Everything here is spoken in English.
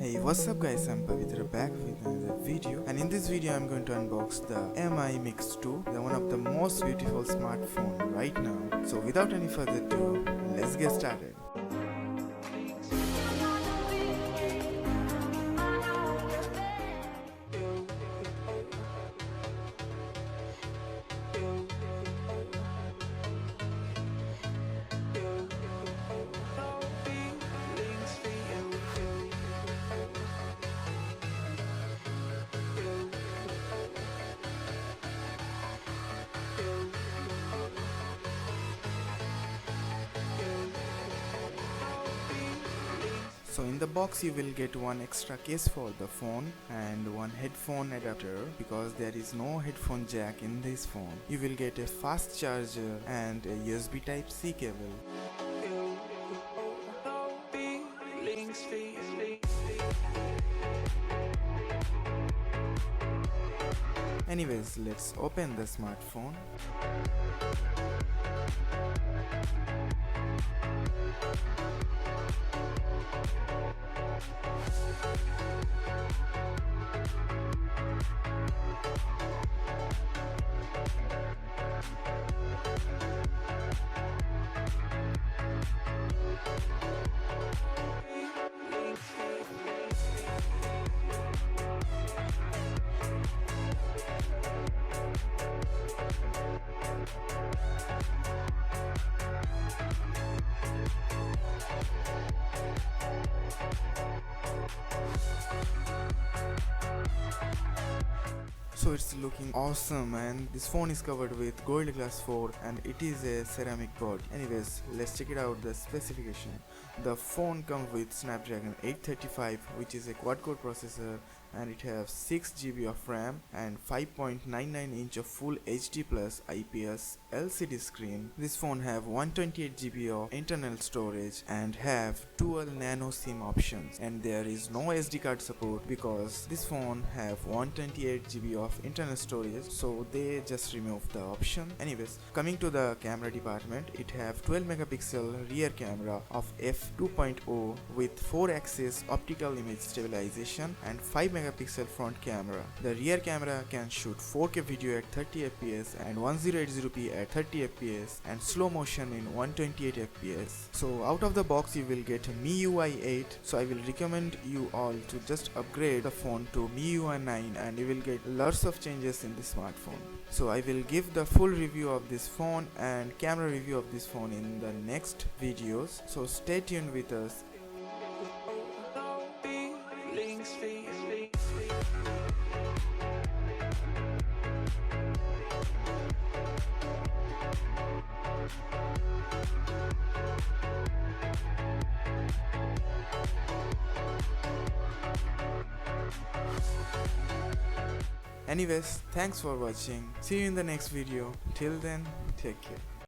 Hey, what's up guys, I'm Pavitra back with another video, and in this video I'm going to unbox the Mi Mix 2, the one of the most beautiful smartphone right now. So without any further ado, let's get started. So in the box you will get one extra case for the phone and one headphone adapter because there is no headphone jack in this phone. You will get a fast charger and a USB Type-C cable. Anyways, let's open the smartphone. So it's looking awesome, and this phone is covered with gold glass 4 and it is a ceramic board. Anyways, let's check it out the specification. The phone comes with Snapdragon 835, which is a quad-core processor, and it has 6 GB of RAM and 5.99 inch of full HD plus IPS LCD screen. This phone have 128 GB of internal storage and have dual nano SIM options, and there is no SD card support because this phone have 128 GB of internal storage, so they just removed the option. Anyways, coming to the camera department, it have 12 megapixel rear camera of f2.0 with 4-axis optical image stabilization and 5 megapixel front camera. The rear camera can shoot 4K video at 30 fps and 1080p at 30 fps and slow motion in 128 fps. So out of the box you will get MIUI 8, so I will recommend you all to just upgrade the phone to MIUI 9 and you will get lots of changes in the smartphone. So I will give the full review of this phone and camera review of this phone in the next videos, so stay tuned with us. Anyways, thanks for watching. See you in the next video. Till then, take care.